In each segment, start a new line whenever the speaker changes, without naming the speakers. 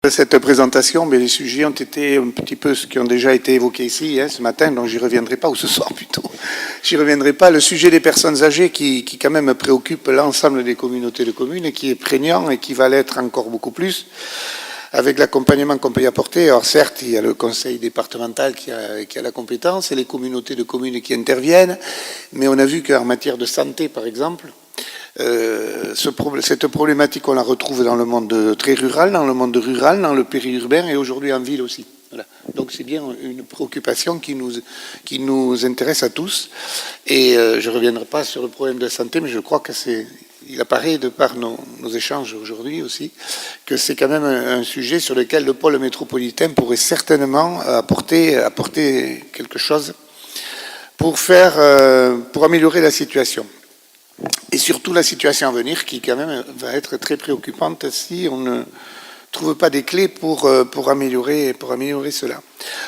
Cette présentation, mais les sujets ont été un petit peu ce qui ont déjà été évoqués ici ce matin, donc j'y reviendrai pas, ou ce soir plutôt. J'y reviendrai pas. Le sujet des personnes âgées qui quand même préoccupe l'ensemble des communautés de communes et qui est prégnant et qui va l'être encore beaucoup plus avec l'accompagnement qu'on peut y apporter. Alors certes, il y a le conseil départemental qui a la compétence et les communautés de communes qui interviennent, mais on a vu qu'en matière de santé, par exemple, cette problématique, on la retrouve dans le monde très rural, dans le périurbain et aujourd'hui en ville aussi. Voilà. Donc c'est bien une préoccupation qui nous intéresse à tous. Et je ne reviendrai pas sur le problème de santé, mais je crois que il apparaît de par nos échanges aujourd'hui aussi, que c'est quand même un sujet sur lequel le pôle métropolitain pourrait certainement apporter quelque chose pour améliorer la situation. Et surtout la situation à venir qui quand même va être très préoccupante si on ne trouve pas des clés pour améliorer cela.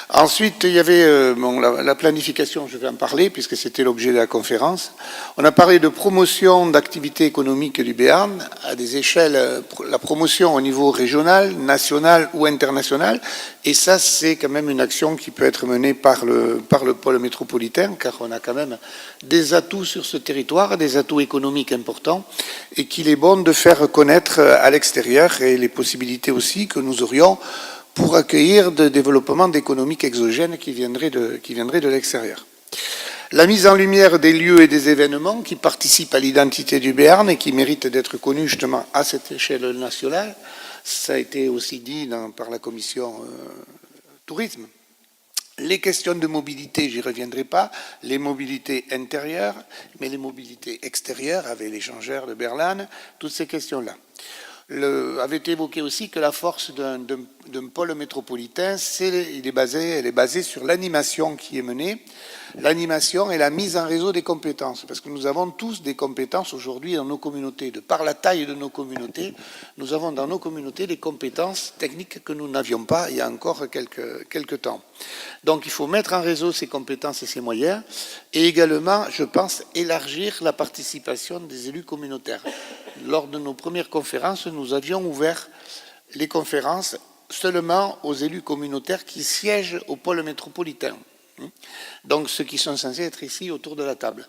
Ensuite, il y avait la planification, je vais en parler puisque c'était l'objet de la conférence. On a parlé de promotion d'activités économiques du Béarn à des échelles, la promotion au niveau régional, national ou international. Et ça, c'est quand même une action qui peut être menée par le pôle métropolitain, car on a quand même des atouts sur ce territoire, des atouts économiques importants, et qu'il est bon de faire connaître à l'extérieur et les possibilités aussi que nous aurions pour accueillir des développements d'économiques exogènes qui viendraient de l'extérieur. La mise en lumière des lieux et des événements qui participent à l'identité du Béarn et qui méritent d'être connus justement à cette échelle nationale, ça a été aussi dit par la commission tourisme. Les questions de mobilité, j'y reviendrai pas, les mobilités intérieures, mais les mobilités extérieures avec l'échangeur de Berlane, toutes ces questions-là. Avait été évoqué aussi que la force d'un pôle métropolitain, elle est basée sur l'animation qui est menée, l'animation et la mise en réseau des compétences, parce que nous avons tous des compétences aujourd'hui dans nos communautés. De par la taille de nos communautés, nous avons dans nos communautés des compétences techniques que nous n'avions pas il y a encore quelques temps. Donc il faut mettre en réseau ces compétences et ces moyens, et également, je pense, élargir la participation des élus communautaires. Lors de nos premières conférences, nous avions ouvert les conférences seulement aux élus communautaires qui siègent au pôle métropolitain. Donc ceux qui sont censés être ici autour de la table.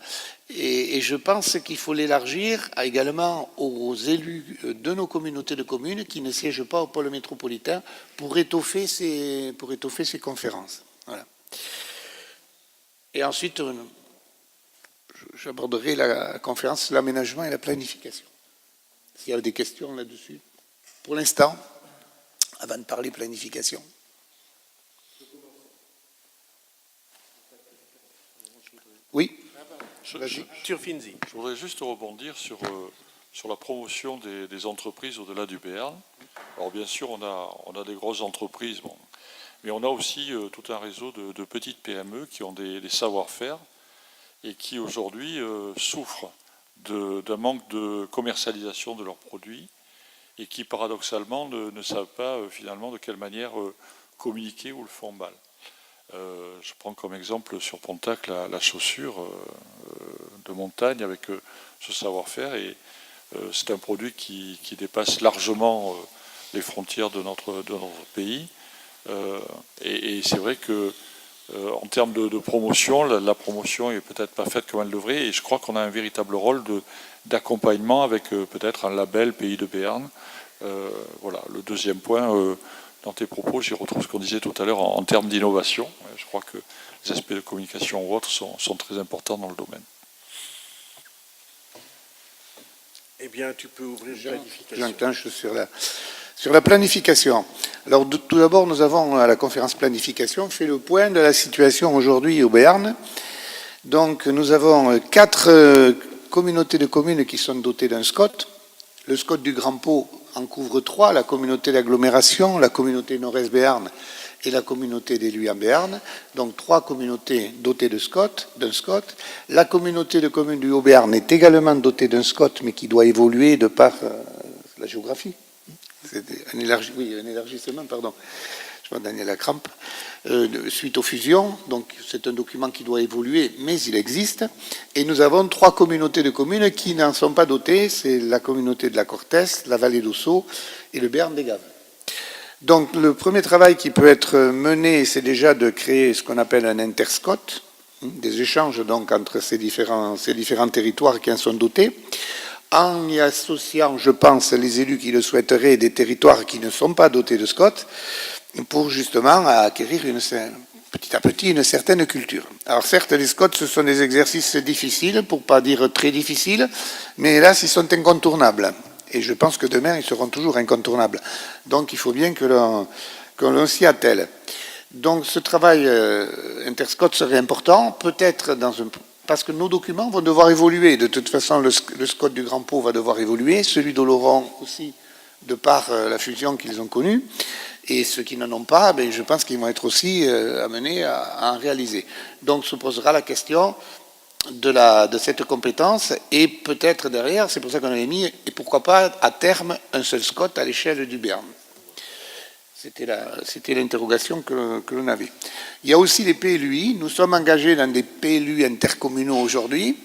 Et je pense qu'il faut l'élargir également aux élus de nos communautés de communes qui ne siègent pas au pôle métropolitain pour étoffer ces conférences. Voilà. Et ensuite, j'aborderai la conférence sur l'aménagement et la planification. S'il y a des questions là-dessus. Pour l'instant, avant de parler planification. Oui.
Je voudrais juste rebondir sur la promotion des entreprises au-delà du Béarn. Alors bien sûr, on a des grosses entreprises, bon, mais on a aussi tout un réseau de petites PME qui ont des savoir-faire et qui aujourd'hui souffrent d'un manque de commercialisation de leurs produits et qui paradoxalement ne savent pas finalement de quelle manière communiquer ou le font mal. Je prends comme exemple sur Pontac la chaussure de montagne avec ce savoir-faire et c'est un produit qui dépasse largement les frontières de notre pays et c'est vrai que en termes de promotion, la promotion est peut-être pas faite comme elle devrait et je crois qu'on a un véritable rôle d'accompagnement avec peut-être un label Pays de Béarn. Voilà, le deuxième point, dans tes propos, j'y retrouve ce qu'on disait tout à l'heure en termes d'innovation. Je crois que les aspects de communication ou autres sont très importants dans le domaine.
Eh bien, tu peux ouvrir la planification.
J'enclenche sur la planification. Alors, tout d'abord, nous avons, à la conférence planification, fait le point de la situation aujourd'hui au Béarn. Donc, nous avons 4 communautés de communes qui sont dotées d'un SCOT. Le SCOT du Grand Pau en couvre 3, la communauté d'agglomération, la communauté Nord-Est Béarn et la communauté d'élus en Béarn. Donc 3 communautés dotées d'un SCOT. La communauté de communes du Haut-Béarn est également dotée d'un SCOT, mais qui doit évoluer de par la géographie. C'est un élargissement, pardon. Je m'en donnais la crampe. Suite aux fusions, donc c'est un document qui doit évoluer, mais il existe. Et nous avons 3 communautés de communes qui n'en sont pas dotées, c'est la communauté de la Cortès, la vallée d'Ossau et le Béarn des Gaves. Donc le premier travail qui peut être mené, c'est déjà de créer ce qu'on appelle un interscot, des échanges donc entre ces différents territoires qui en sont dotés, en y associant, je pense, les élus qui le souhaiteraient des territoires qui ne sont pas dotés de SCOT, pour justement acquérir petit à petit une certaine culture. Alors certes, les SCOT, ce sont des exercices difficiles, pour pas dire très difficiles, mais hélas, ils sont incontournables. Et je pense que demain, ils seront toujours incontournables. Donc il faut bien que l'on s'y attelle. Donc ce travail interscot serait important, peut-être parce que nos documents vont devoir évoluer. De toute façon, le SCOT du Grand Pau va devoir évoluer, celui d'Oloron aussi, de par la fusion qu'ils ont connue. Et ceux qui n'en ont pas, je pense qu'ils vont être aussi amenés à en réaliser. Donc se posera la question de cette compétence, et peut-être derrière, c'est pour ça qu'on avait mis, et pourquoi pas à terme, un seul SCOT à l'échelle du Béarn. C'était l'interrogation que l'on avait. Il y a aussi les PLUI. Nous sommes engagés dans des PLU intercommunaux aujourd'hui.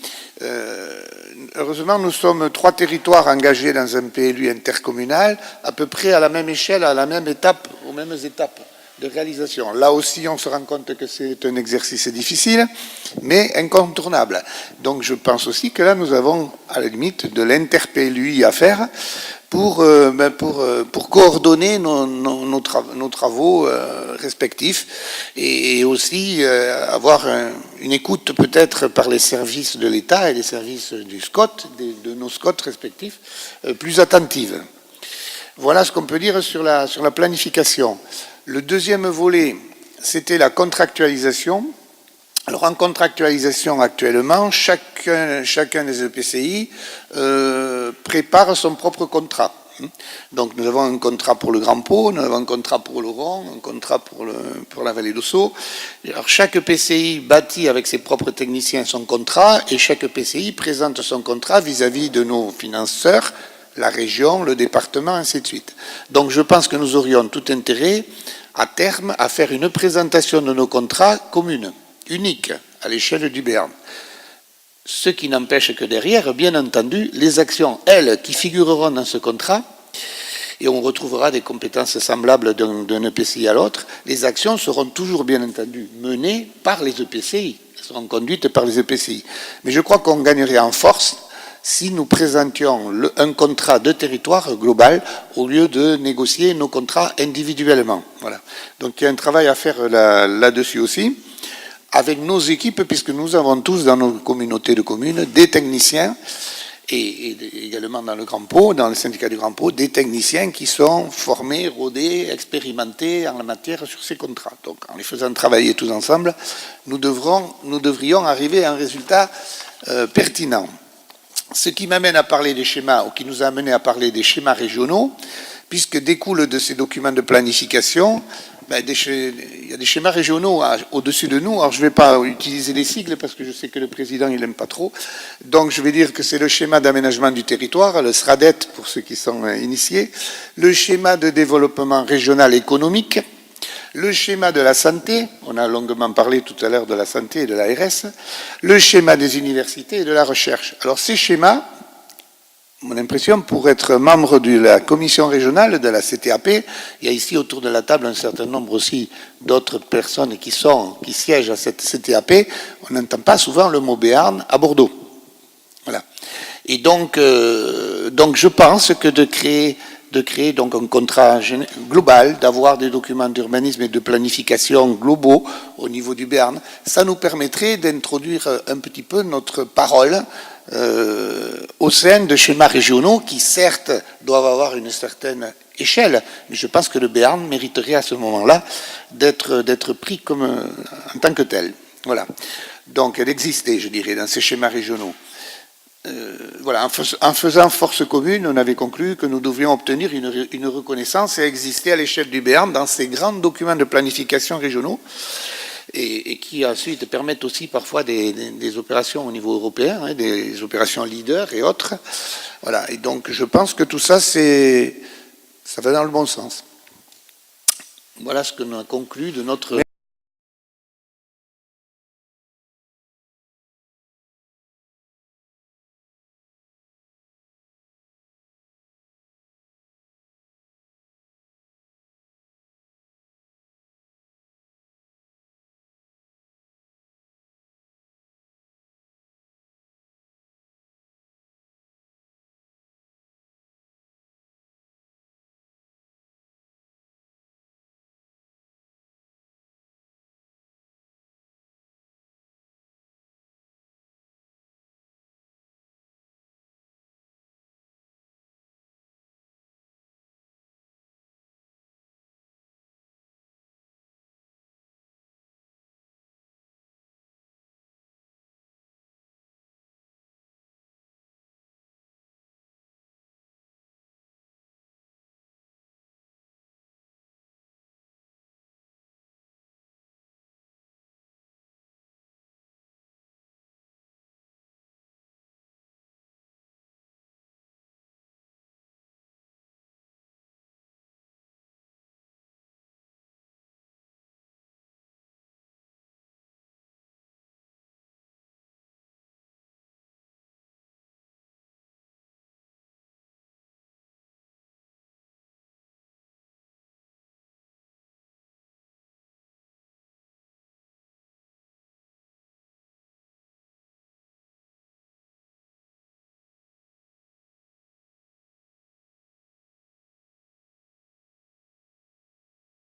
Heureusement, nous sommes 3 territoires engagés dans un PLU intercommunal, à peu près à la même échelle, à la même étape, aux mêmes étapes de réalisation. Là aussi, on se rend compte que c'est un exercice difficile, mais incontournable. Donc je pense aussi que là, nous avons à la limite de l'inter-PLUI à faire pour coordonner nos travaux respectifs, et aussi avoir une écoute peut-être par les services de l'État et les services du SCOT, de nos SCOT respectifs, plus attentive. Voilà ce qu'on peut dire sur la planification. Le deuxième volet, c'était la contractualisation. Alors en contractualisation actuellement, chacun des EPCI prépare son propre contrat. Donc nous avons un contrat pour le Grand Pau, nous avons un contrat pour l'Oloron, un contrat pour la vallée d'Ossau. Alors chaque EPCI bâtit avec ses propres techniciens son contrat, et chaque EPCI présente son contrat vis-à-vis de nos financeurs, la région, le département, ainsi de suite. Donc je pense que nous aurions tout intérêt, à terme, à faire une présentation de nos contrats commune, unique, à l'échelle du Béarn. Ce qui n'empêche que derrière, bien entendu, les actions, elles, qui figureront dans ce contrat, et on retrouvera des compétences semblables d'un EPCI à l'autre, les actions seront toujours, bien entendu, menées par les EPCI, elles seront conduites par les EPCI. Mais je crois qu'on gagnerait en force si nous présentions un contrat de territoire global au lieu de négocier nos contrats individuellement. Voilà. Donc il y a un travail à faire là-dessus aussi, avec nos équipes, puisque nous avons tous dans nos communautés de communes des techniciens, et également dans le Grand Pau, dans le syndicat du Grand Pau, des techniciens qui sont formés, rodés, expérimentés en la matière sur ces contrats. Donc en les faisant travailler tous ensemble, nous devrions arriver à un résultat pertinent. Ce qui m'amène à parler des schémas, ou qui nous a amené à parler des schémas régionaux, puisque découle de ces documents de planification, il y a des schémas régionaux au-dessus de nous. Alors je ne vais pas utiliser les sigles parce que je sais que le président il n'aime pas trop. Donc je vais dire que c'est le schéma d'aménagement du territoire, le SRADET pour ceux qui sont initiés, le schéma de développement régional économique, le schéma de la santé, on a longuement parlé tout à l'heure de la santé et de l'ARS, le schéma des universités et de la recherche. Alors ces schémas, mon impression, pour être membre de la commission régionale de la CTAP, il y a ici autour de la table un certain nombre aussi d'autres personnes qui siègent à cette CTAP, on n'entend pas souvent le mot Béarn à Bordeaux. Voilà. Et donc je pense que de créer donc un contrat global, d'avoir des documents d'urbanisme et de planification globaux au niveau du Béarn, ça nous permettrait d'introduire un petit peu notre parole au sein de schémas régionaux qui, certes, doivent avoir une certaine échelle, mais je pense que le Béarn mériterait à ce moment-là d'être pris en tant que tel. Voilà. Donc elle existait, je dirais, dans ces schémas régionaux. Voilà, en faisant force commune, on avait conclu que nous devrions obtenir une reconnaissance et exister à l'échelle du Béarn dans ces grands documents de planification régionaux et qui ensuite permettent aussi parfois des opérations au niveau européen, hein, des opérations leaders et autres. Voilà, et donc je pense que tout ça, ça va dans le bon sens. Voilà ce que l'on a conclu de notre...